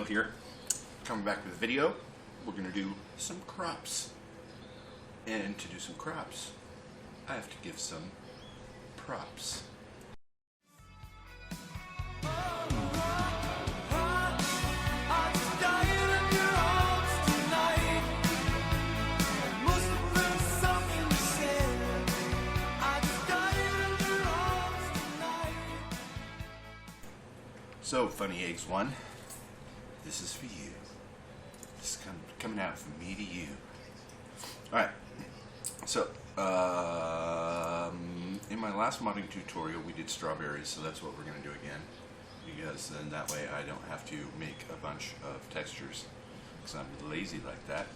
Neil here, coming back with a video. We're going to do some crops. And to do some crops, I have to give some props. So, Funny Eggs 1, this is for you. This is coming out from me to you. Alright, so, in my last modding tutorial we did strawberries, so that's what we're going to do again. Because then that way I don't have to make a bunch of textures, because I'm lazy like that.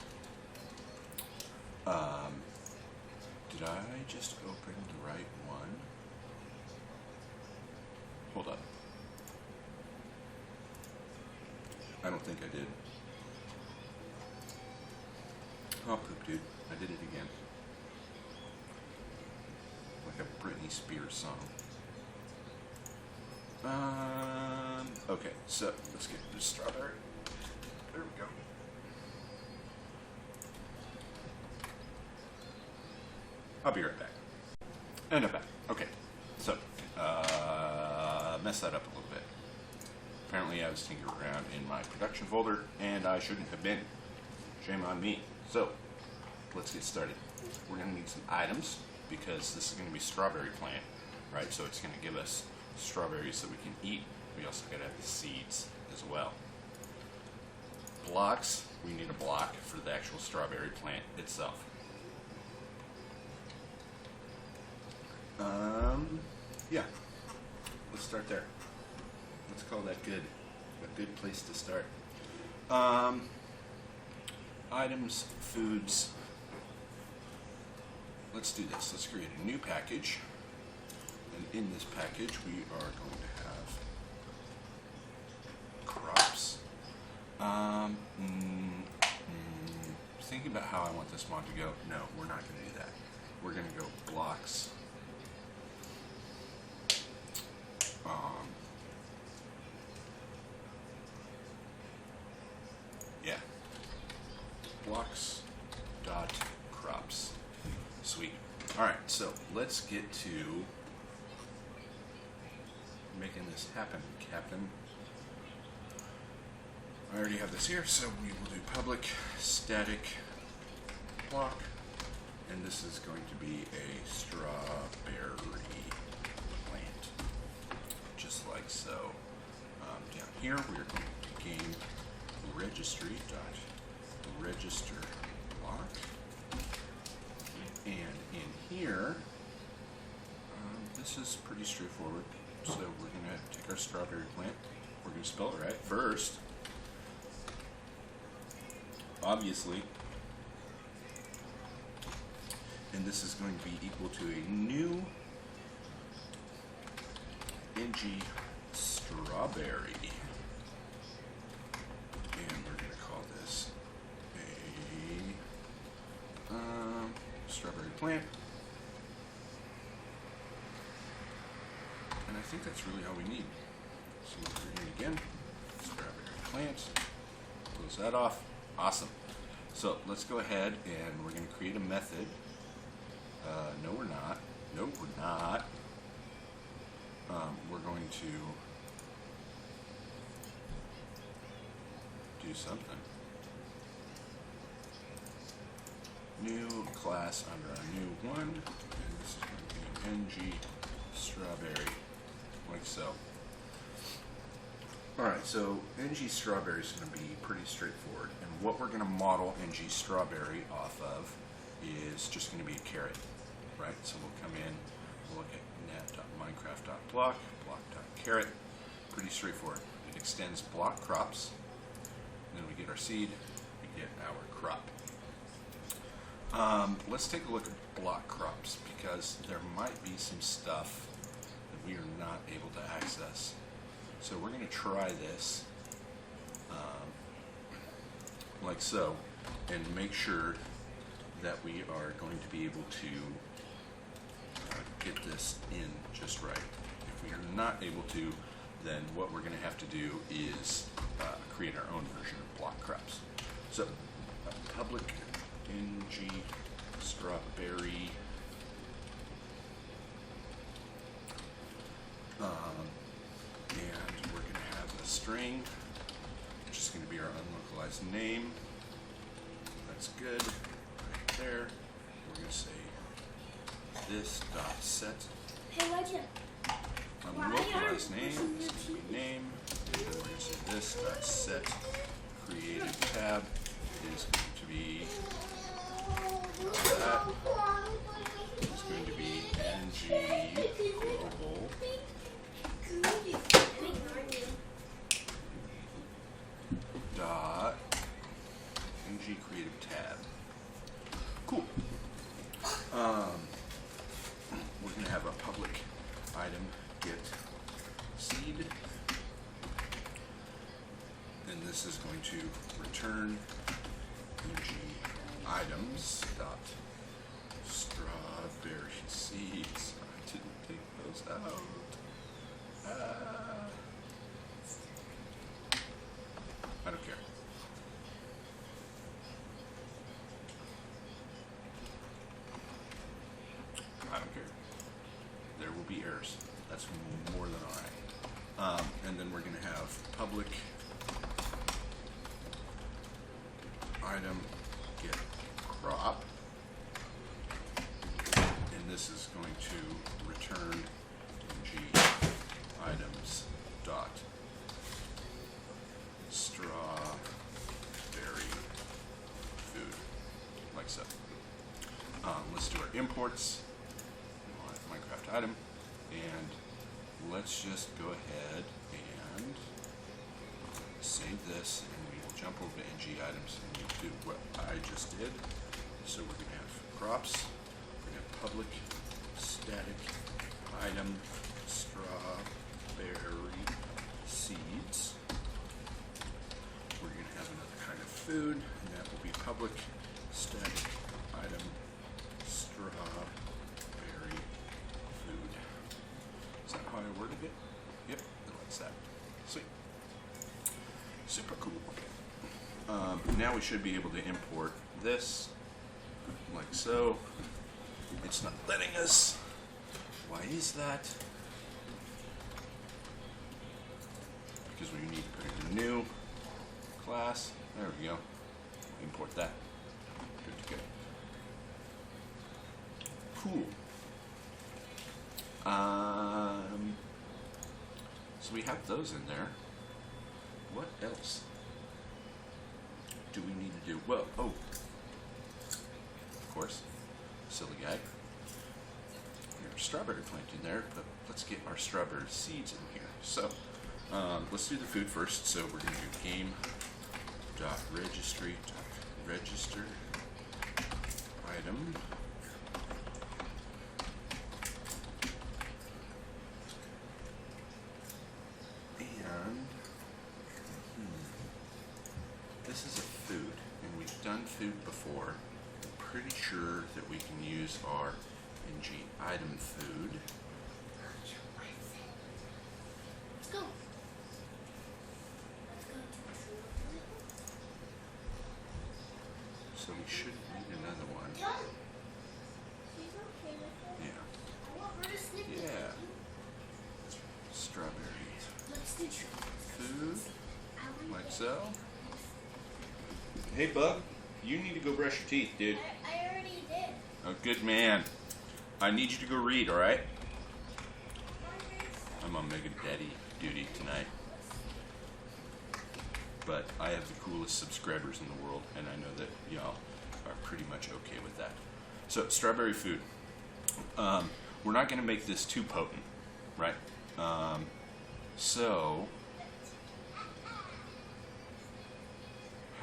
Did I just open the right one? Hold up. I don't think I did. Oh, poop, dude. I did it again. Like a Britney Spears song. Okay, so let's get this strawberry. There we go. I'll be right back. And I'm back. Okay, so, mess that up a little bit. Apparently I was tinkering around in my production folder, and I shouldn't have been. Shame on me. So, let's get started. We're going to need some items, because this is going to be a strawberry plant, right? So it's going to give us strawberries that we can eat. We also got to have the seeds as well. Blocks, we need a block for the actual strawberry plant itself. Yeah, let's start there. Let's call that good. A good place to start. Items, foods. Let's do this. Let's create a new package. And in this package, we are going to have crops. Thinking about how I want this mod to go. No, we're not going to do that. We're going to go blocks. Yeah. Blocks dot crops. Sweet. Alright, so let's get to making this happen, Captain. I already have this here, so we will do public static block, and this is going to be a strawberry plant, just like so. Down here, we are going to gain registry dot register block, and in here, this is pretty straightforward. So we're going to take our strawberry plant. We're going to spell it right first. Obviously. And this is going to be equal to a new NG strawberry. And we're going to call this a strawberry plant. And I think that's really all we need. So we'll create it again. Strawberry plant. Close that off. Awesome. So let's go ahead and we're going to create a method. No, we're not. No, we're not. We're going to do something. New class under a new one. And this is going to be an NG strawberry. Like so. Alright, so NG strawberry is going to be pretty straightforward. And what we're going to model NG strawberry off of is just going to be a carrot. Right? So we'll come in, we'll look at net.minecraft.block, block.carrot. Pretty straightforward. It extends block crops. And then we get our seed, we get our crop. Let's take a look at block crops, because there might be some stuff that we are not able to access. So we're going to try this like so, and make sure that we are going to be able to get this in just right. If we are not able to, then what we're going to have to do is create our own version of block crops. So, public ng strawberry and we're going to have a string, which is going to be our unlocalized name. That's good. Right there. We're going to say this dot set unlocalized name is going to be name. And then we're going to say this dot set created tab is going to be that is going to be ng global dot ng creative tab. Cool. We're going to have a public item get seed, and this is going to return ng items dot strawberry seeds. I didn't take those out. I don't care. I don't care. There will be errors. That's more than alright. And then we're going to have public item get crop, and this is going to return ng items dot strawberry food, like so. Let's do our imports. Minecraft item, and let's just go ahead and save this, and we will jump over to ng items and we'll do what I just did. So we're going to have crops, we're going to have public static item strawberry seeds. We're going to have another kind of food, and that will be public static item strawberry food. Is that how I worded it? Yep, it likes that. Sweet. Super cool. Now we should be able to import this, like so. It's not letting us. Why is that? Because we need to put in a new class. There we go. Import that. Good to go. Cool. So we have those in there. What else do we need to do? Well, oh, of course, silly guy. There's a strawberry plant in there, but let's get our strawberry seeds in here. So let's do the food first. So we're going to do game.registry.register item. This is a food, and we've done food before. I'm pretty sure that we can use our ng item food. Let's go. So we should need another one. Yeah. Yeah. Strawberry food, like so. Hey, Bub, you need to go brush your teeth, dude. I already did. Oh, good man. I need you to go read, all right? I'm on Mega Daddy duty tonight. But I have the coolest subscribers in the world, and I know that y'all are pretty much okay with that. So, strawberry food. We're not going to make this too potent, right? So,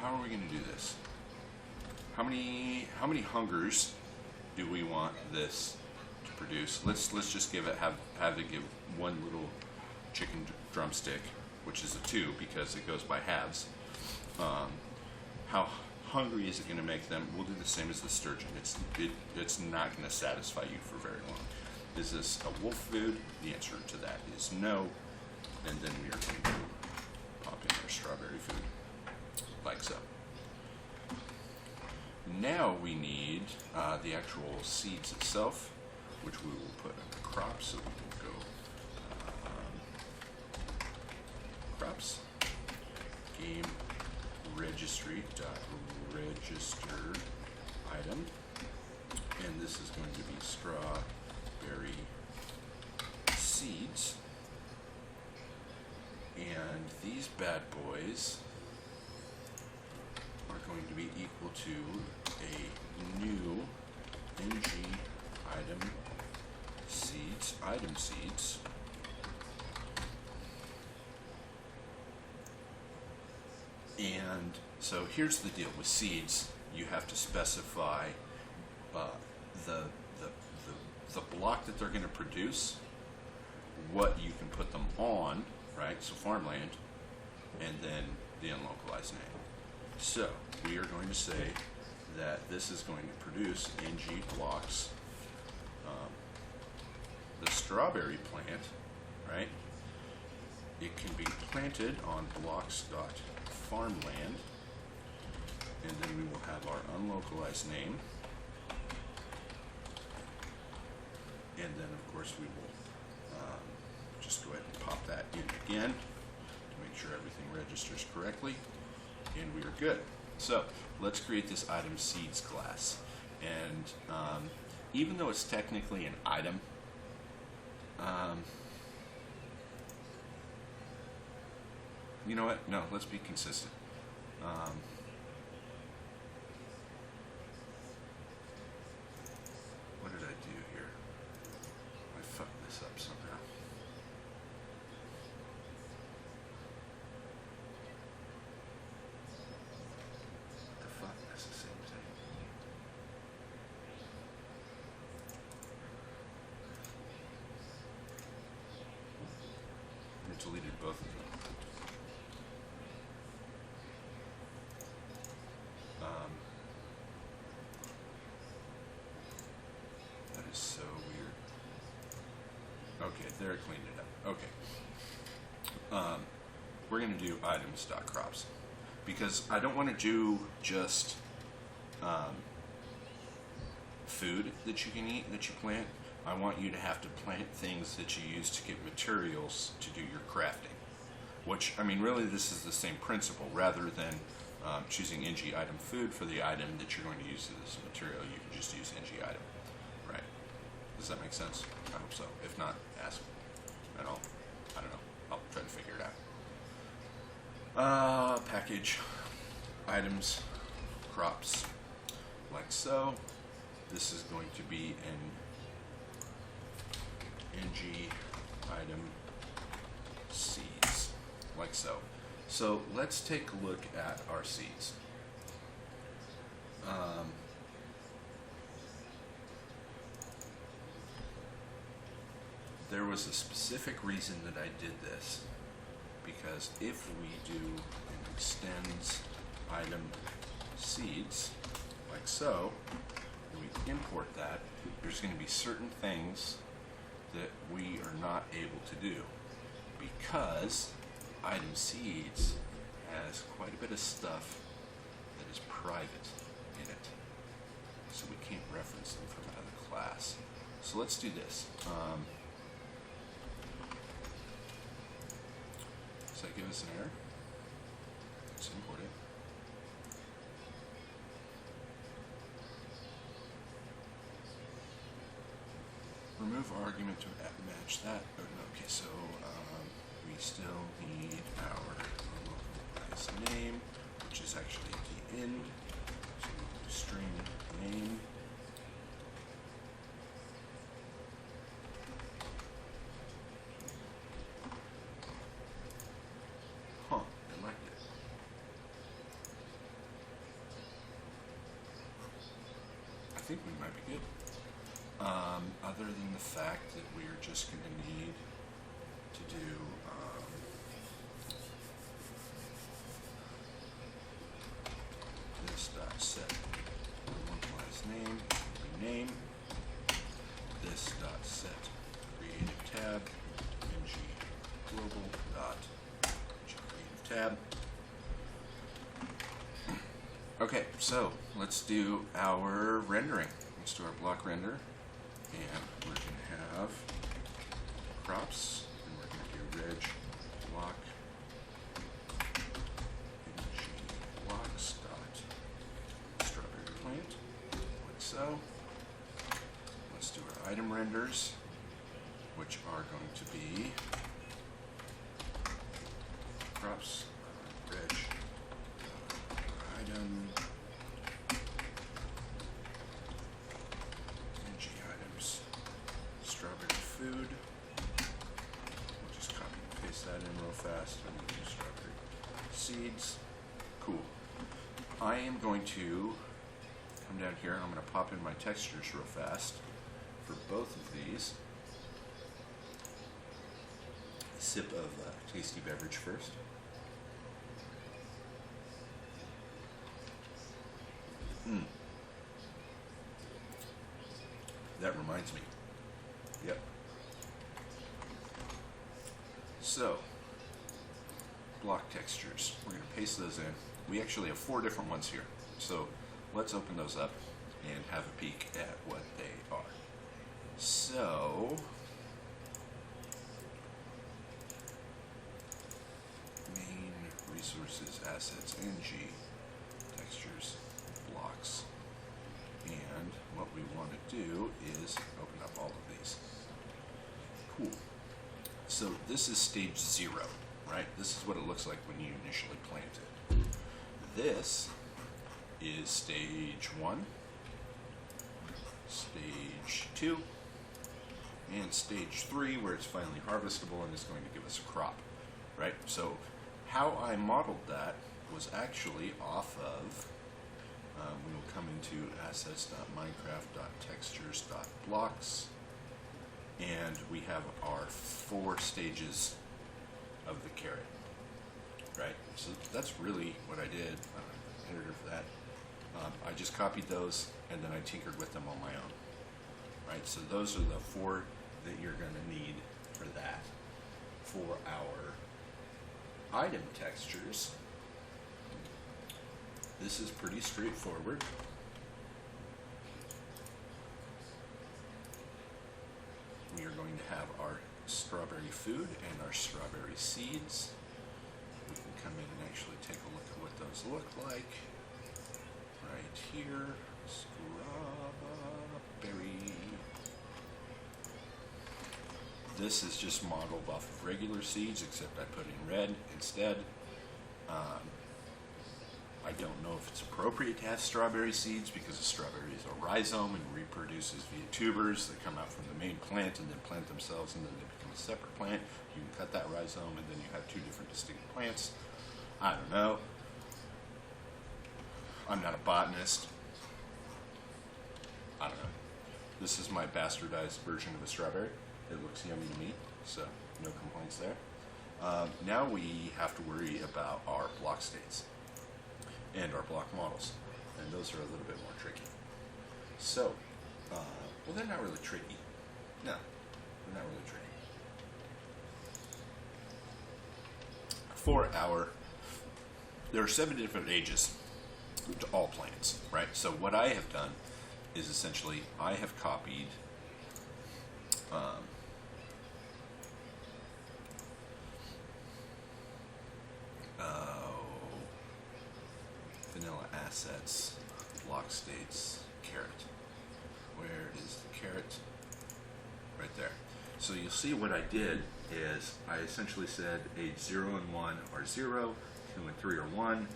how are we going to do this? How many hungers do we want this to produce? Let's just give it have it give one little chicken drumstick, which is a 2 because it goes by halves. How hungry is it going to make them? We'll do the same as the sturgeon. It's not going to satisfy you for very long. Is this a wolf food? The answer to that is no. And then we are going to pop in our strawberry food, like so. Now we need the actual seeds itself, which we will put under crops. So we will go crops, game registry dot registered item, and this is going to be strawberry seeds. And these bad boys are going to be equal to a new ng item seeds, and so here's the deal with seeds. You have to specify the block that they're going to produce, what you can put them on, right? So farmland, and then the unlocalized name. So we are going to say that this is going to produce ng blocks. The strawberry plant, right? It can be planted on blocks.farmland, and then we will have our unlocalized name, and then of course we will just go ahead and pop that in again to make sure everything registers correctly, and we are good. So let's create this item seeds class, and even though it's technically an item, you know what? No, let's be consistent. What did I do here? I fucked this up somehow. What the fuck? That's the same thing. I deleted both of them. That is so weird. Okay, there I cleaned it up. Okay. We're going to do items.crops because I don't want to do just food that you can eat, that you plant. I want you to have to plant things that you use to get materials to do your crafting. Which, I mean, really this is the same principle. Rather than choosing ng item food for the item that you're going to use as material, you can just use ng item. Right? Does that make sense? I hope so. If not, ask at all. I don't know. I'll try to figure it out. Package, items, crops, like so. This is going to be an ng item seeds, like so. So let's take a look at our seeds. There was a specific reason that I did this, because if we do an extends item seeds, like so, and we import that, there's going to be certain things that we are not able to do because item seeds has quite a bit of stuff that is private in it, so we can't reference them from another class. So let's do this. Does that give us an error? Let's import it. Remove argument to match that. Okay, so we still need our localized name, which is actually at the end. So we'll do string name. Huh, I like it. I think we might be good. Other than the fact that we are just going to need to do this dot set localized name, rename, this dot set creative tab, ng global dot creative tab, Okay, so let's do our rendering. Let's do our block render, and we're going to have crops, and we're going to do reg block ng blocks dot strawberry plant, like so. Let's do our item renders, which are going to be crops reg item ng items strawberry food. We'll just copy and paste that in real fast, and we'll do strawberry seeds. Cool. I am going to come down here. I'm going to pop in my textures real fast for both of these. A sip of tasty beverage first. That reminds me. Yep. So, block textures. We're going to paste those in. We actually have 4 different ones here. So, let's open those up and have a peek at what they are. So, main resources, assets, ng, textures, blocks. And what we want to do is open up all of these. Cool. So this is stage 0, right? This is what it looks like when you initially plant it. This is stage 1, stage 2, and stage 3, where it's finally harvestable and is going to give us a crop, right? So how I modeled that was actually off of we will come into assets.minecraft.textures.blocks, and we have our 4 stages of the carrot, right? So that's really what I did. Editor for that. I just copied those and then I tinkered with them on my own, right? So those are the 4 that you're going to need for that. For our item textures, this is pretty straightforward. We are going to have our strawberry food and our strawberry seeds. We can come in and actually take a look at what those look like. Right here, strawberry. This is just modeled off of regular seeds, except I put in red instead. I don't know if it's appropriate to have strawberry seeds because a strawberry is a rhizome and reproduces via tubers that come out from the main plant and then plant themselves, and then they become a separate plant. You can cut that rhizome and then you have 2 different distinct plants. I don't know. I'm not a botanist. I don't know. This is my bastardized version of a strawberry. It looks yummy to me, so no complaints there. Now we have to worry about our block states and our block models, and those are a little bit more tricky. So, well, they're not really tricky. No, they're not really tricky. There are 7 different ages to all plants, right? So what I have done is essentially I have copied vanilla assets, block states, carrot. Where is the carrot? Right there. So you'll see what I did is I essentially said age 0 and 1 are 0, 2 and 3 are 1,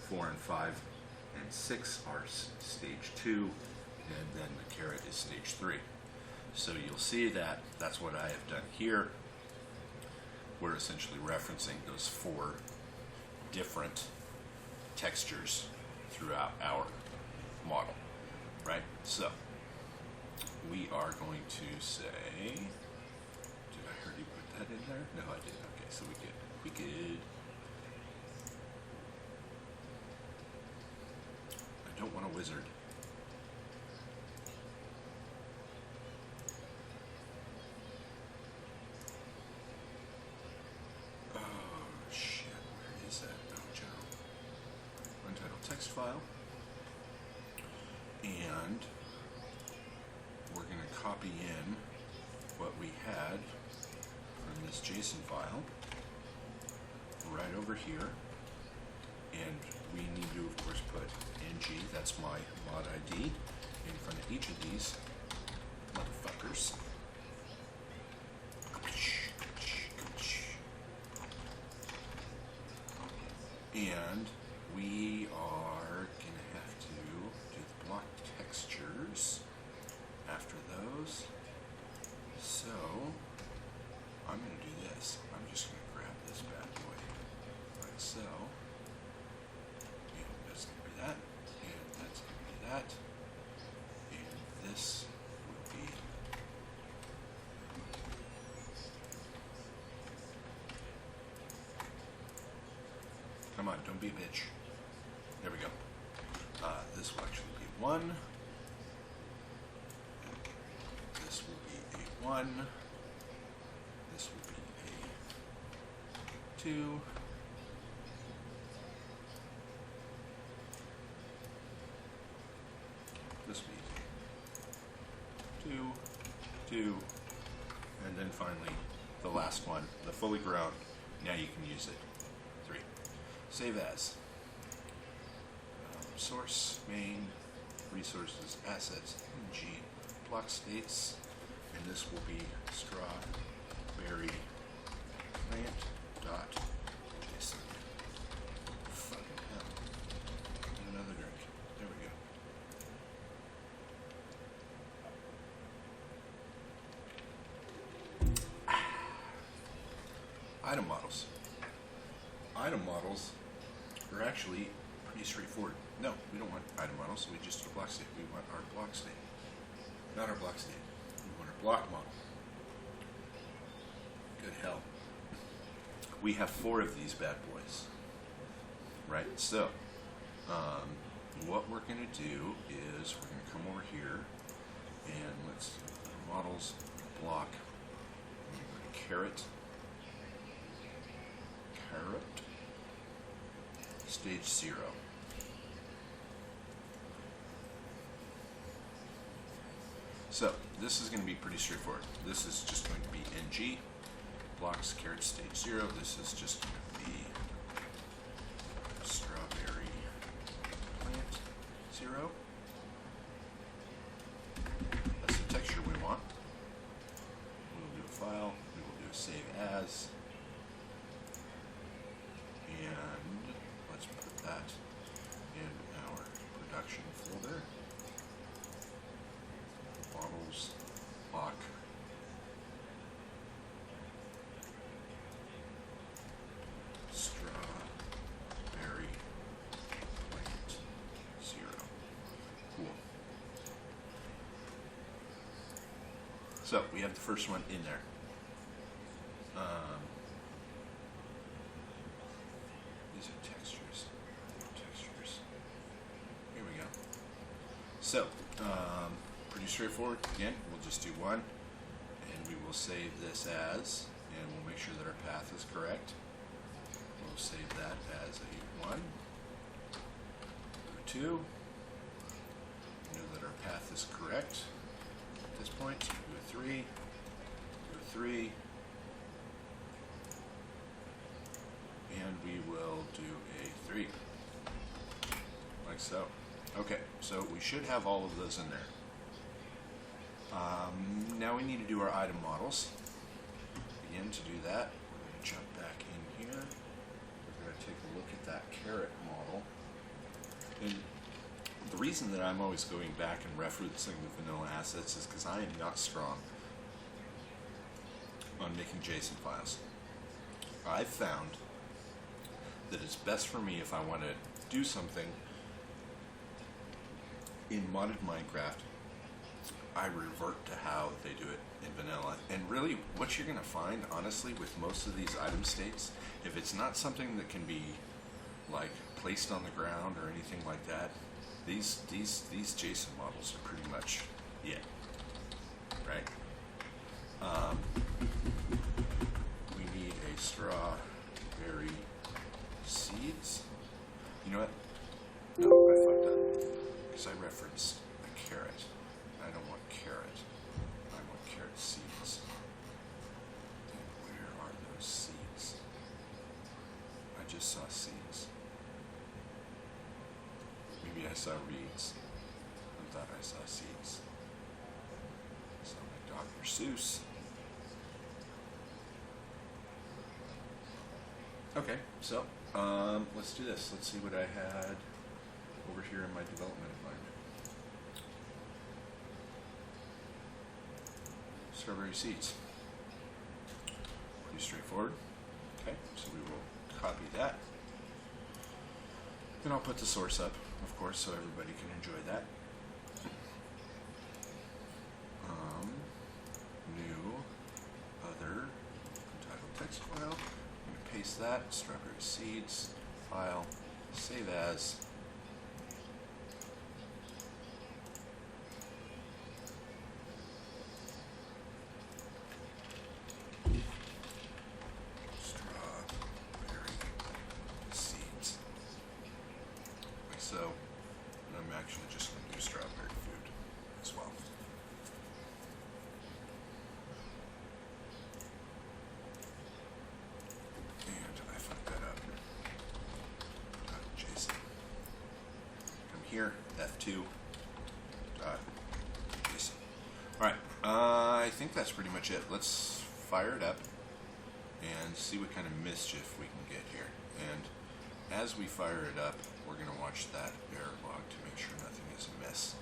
4 and 5 and 6 are stage 2, and then the carrot is stage 3. So you'll see that that's what I have done here. We're essentially referencing those 4 different textures throughout our model, right? So we are going to say, did I already put that in there? No, I didn't. Okay, so we could. I don't want a wizard. Oh shit, where is that? Oh, general. Untitled text file. And we're going to copy in what we had from this JSON file right over here. And we need to, of course, put ng, that's my mod ID, in front of each of these motherfuckers. And we are going to have to do the block textures after those. So I'm going to do this. I'm just going to grab this bad boy like so. And that's going to be that. And that's going to be that. And this will be come on, don't be a bitch. There we go. This will actually be 1. This will be a 1. This will be a 2. This will be 2, 2, and then finally the last one, the fully grown. Now you can use it. 3. Save as. Source, main, resources, assets, ng, block states, and this will be strawberry plant dot JSON. Fucking hell. And another drink. There we go. Item models. Item models are actually pretty straightforward. No, we don't want item models, so we just do a block state. We want our block state. Not our block state. We want our block model. Good hell. We have 4 of these bad boys. Right? So, what we're going to do is we're going to come over here and let's models, block, I'm going to go to caret, stage 0. So this is going to be pretty straightforward. This is just going to be ng, blocks, caret, stage 0. This is just going to be strawberry plant 0. That's the texture we want. We will do a file. We will do a save as. And let's put that in our production folder. Models, block, strawberry plant 0. Cool. So we have the first one in there. These are textures. Here we go. So, pretty straightforward. Again, we'll just do 1, and we will save this as, and we'll make sure that our path is correct. We'll save that as a 1, 2. We know that our path is correct at this point. So do a 3, do a 3, and we will do a 3, like so. Okay, so we should have all of those in there. Now we need to do our item models. Again, to do that, we're going to jump back in here. We're going to take a look at that caret model. And the reason that I'm always going back and referencing the vanilla assets is because I am not strong on making JSON files. I've found that it's best for me if I want to do something in modded Minecraft, I revert to how they do it in vanilla. And really, what you're going to find, honestly, with most of these item states, if it's not something that can be, like, placed on the ground or anything like that, these JSON models are pretty much it, right? We need a strawberry seeds. You know what? No, I fucked up, because I referenced a I saw reeds. I thought I saw seeds. Sound like Dr. Seuss. Okay, so let's do this. Let's see what I had over here in my development environment. Strawberry seeds. Pretty straightforward. Okay, so we will copy that. Then I'll put the source up, of course, so everybody can enjoy that. New, other, title text file. I'm going to paste that, strawberry seeds, file, save as. Strawberry seeds. Like so. And I'm actually just going to do strawberry food as well. And I fucked that up. JSON. Come here, F2. JSON. Alright, I think that's pretty much it. Let's fire it up and see what kind of mischief we can get here. And as we fire it up, we're going to watch that error log to make sure nothing is amiss.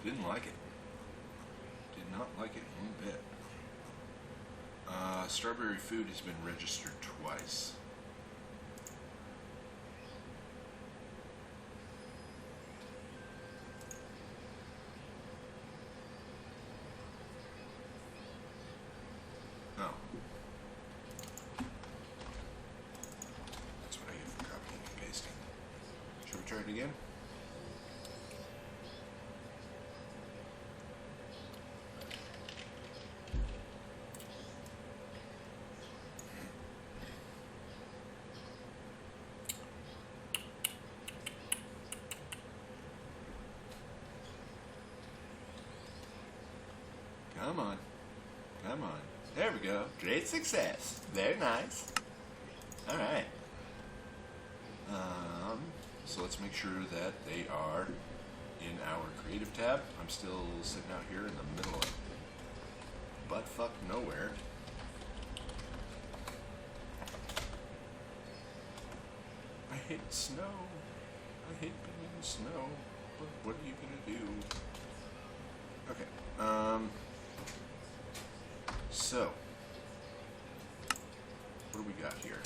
Didn't like it. Did not like it one bit. Strawberry food has been registered twice. Oh. That's what I get for copying and pasting. Should we try it again? Come on. Come on. There we go. Great success. Very nice. Alright. So let's make sure that they are in our creative tab. I'm still sitting out here in the middle of buttfuck nowhere. I hate snow. I hate being in the snow. But what are you gonna do? Okay. So, what do we got here?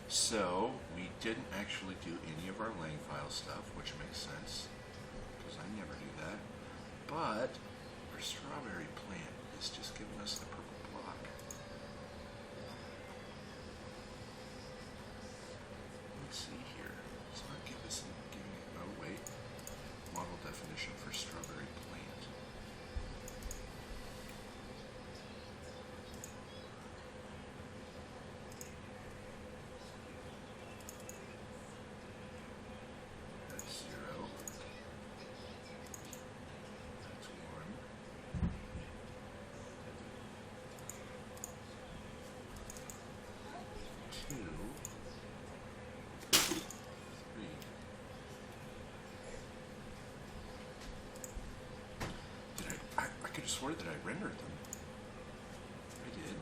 So, we didn't actually do any of our lang file stuff, which makes sense, because I never do that. But, our strawberry plant is just giving us the purple block. Let's see here. It's not giving it, oh wait, model definition for strawberry plant. I could have sworn that I rendered them. I did.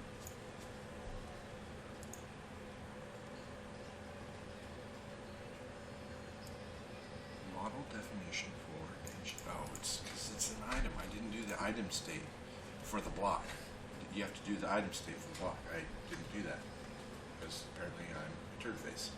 Model definition for oh, it's because it's an item. I didn't do the item state for the block. You have to do the item state for the block. I didn't do that because apparently I'm a turd face.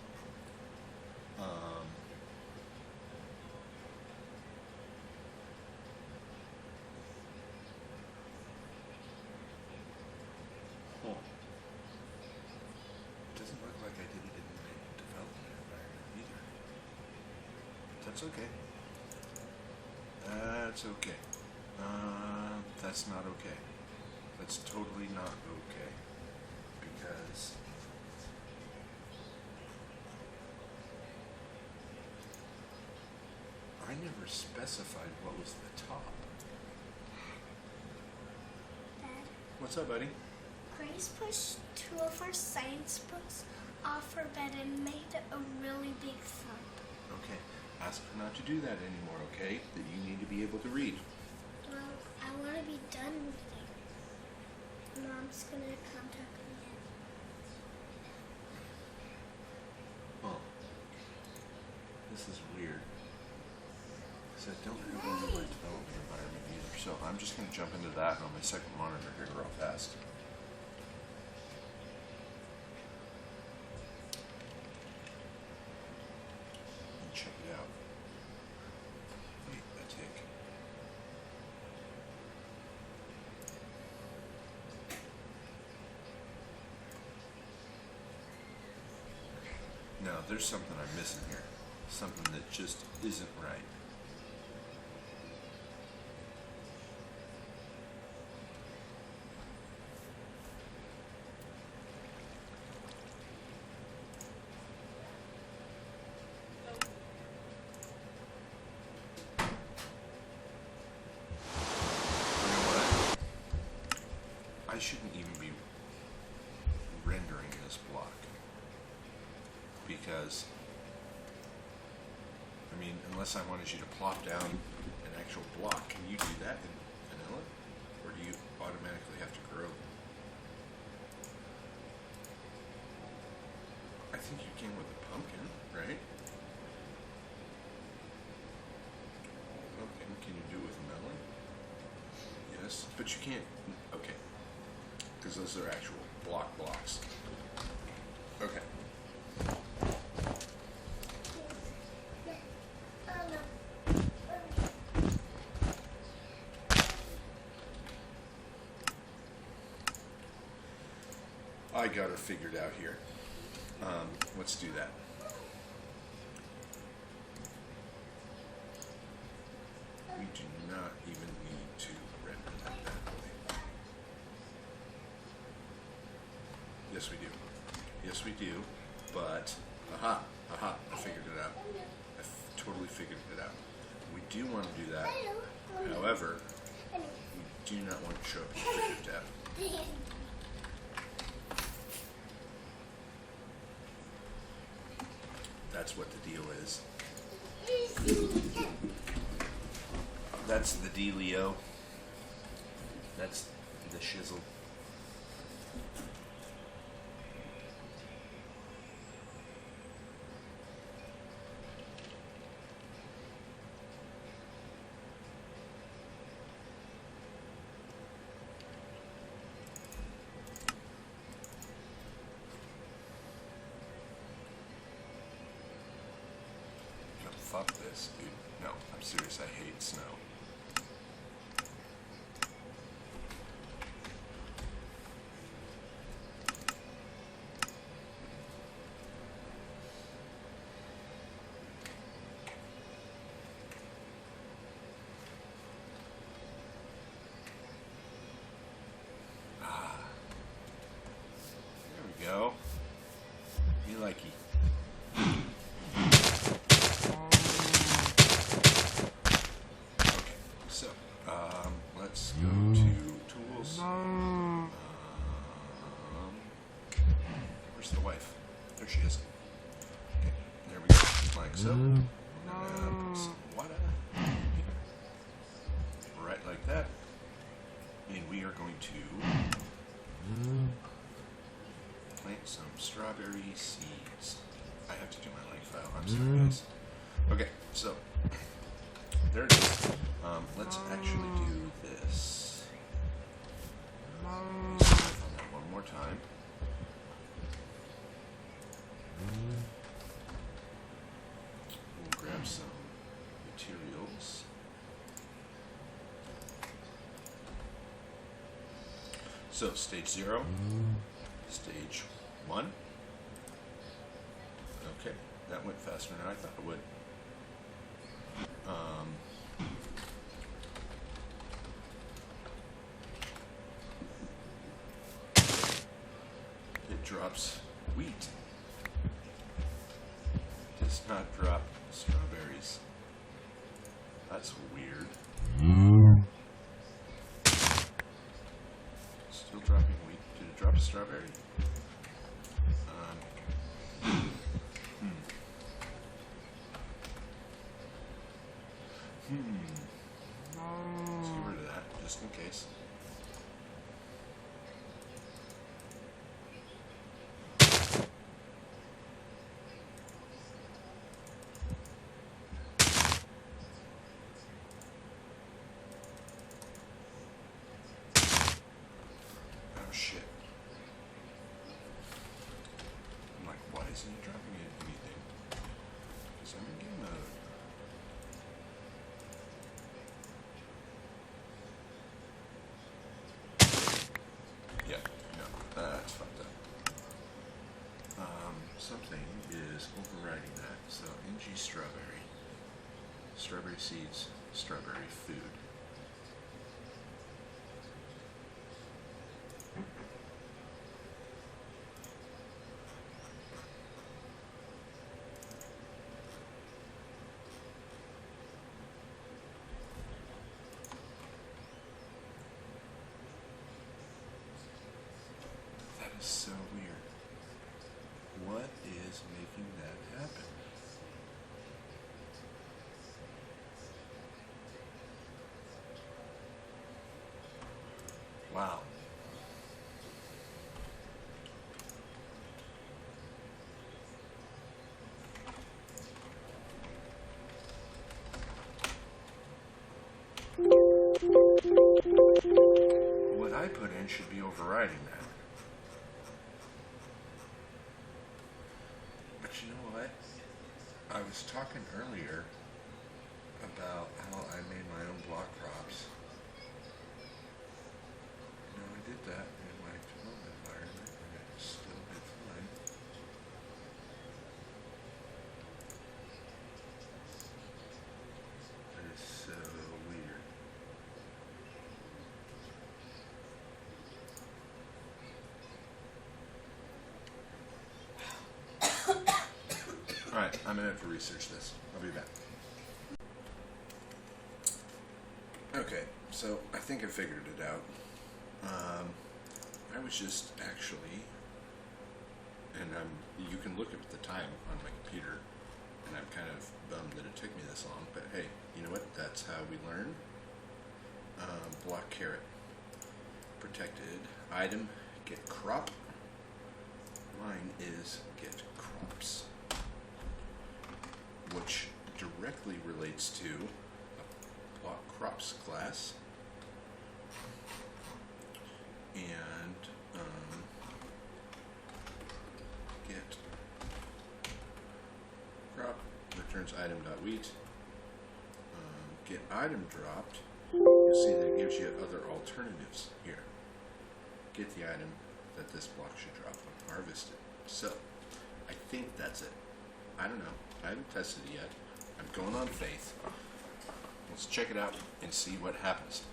Doesn't look like I did it in my development environment either. That's okay. That's okay. That's not okay. That's totally not okay. Because I never specified what was the top. Dad, What's up, buddy? Grace pushed 2 of her science books off her bed and made a really big thump. Okay, ask her not to do that anymore, okay? That you need to be able to read. Well, I want to be done reading. Mom's going to contact me again. Well, this is weird. Because I don't have a UI development environment either. So I'm just going to jump into that on my second monitor here real fast. And check it out. Wait a tick. Now, there's something I'm missing here. Something that just isn't right. You know what? I shouldn't even be rendering this block. Because, I mean, unless I wanted you to plop down an actual block, can you do that in vanilla? Or do you automatically have to grow? I think you can with a pumpkin, right? Pumpkin, can you do it with a melon? Yes, but you can't, okay. Because those are actual blocks. Okay. I got her figured out here. Let's do that. We do not even need to render that way. Yes, we do. Yes, we do. But, aha, I figured it out. Totally figured it out. We do want to do that. However, we do not want to show up in the tab. That's what the deal is. That's the dealio. That's the shizzle. Fuck this, dude. No, I'm serious. I hate snow. There we go. Me likey. Let's go to tools. Where's the wife? There she is. Okay, there we go. Like so. Put some water here. Right like that. And we are going to plant some strawberry seeds. I have to do my link file. I'm sorry, guys. Okay, so there it is. Let's actually do this. On that one more time. We'll grab some materials. So stage 0, stage 1. Okay, that went faster than I thought it would. It drops wheat. Does not drop strawberries. That's weird. Still dropping wheat. Did it drop a strawberry? Let's get rid of that, just in case. Oh shit. I'm like, why isn't he dropping anything? Because I'm in game mode. Yeah, no, that's fucked up. Something is overriding that. So, NG strawberry. Strawberry seeds, strawberry food. That is so weird. What is making that happen? Wow. What I put in should be overriding that. But you know what? I was talking earlier about how I made my own block crops. You know, I did that in my development environment, and it still did fine. That is so weird. Alright, I'm gonna have to research this. I'll be back. Okay, so I think I figured it out. I was just actually, and you can look at the time on my computer, and I'm kind of bummed that it took me this long, but hey, you know what? That's how we learn. Block carrot. Protected item, get crop. Mine is get crops, which directly relates to a block crops class. And get crop returns item.wheat. Get item dropped. You'll see that it gives you other alternatives here. Get the item that this block should drop when harvested. So I think that's it. I don't know. I haven't tested it yet. I'm going on faith. Let's check it out and see what happens.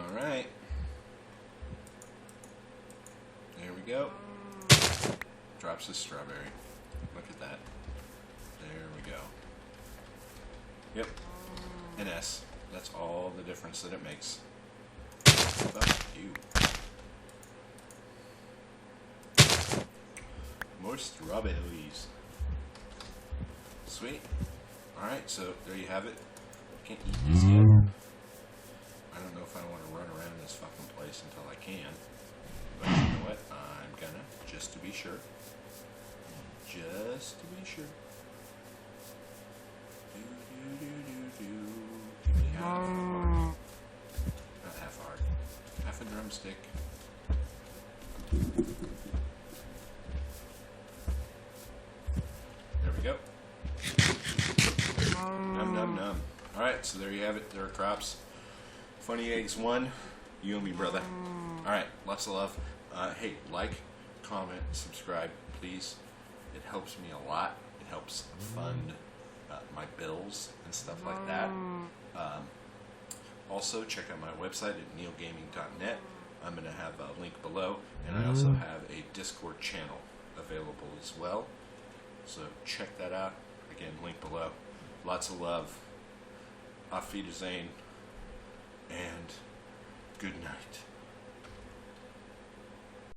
Alright. There we go. Drops a strawberry. Look at that. There we go. Yep. An S. That's all the difference that it makes. Fuck you. More strawberries. Sweet. Alright, so there you have it. Can't eat these yet. I don't know if I want to run around this fucking place until I can. But you know what? I'm gonna, just to be sure. Just to be sure. Give me half a heart. Not half a heart. Half a drumstick. There we go. Num num num. Alright, so there you have it. There are crops. Funny Eggs 1, you and me, brother. Alright, lots of love. Hey, like, comment, subscribe, please. It helps me a lot. It helps fund my bills and stuff like that. Also, check out my website at neilgaming.net. I'm going to have a link below, and I also have a Discord channel available as well. So check that out. Again, link below. Lots of love. Auf Wiedersehen, and good night.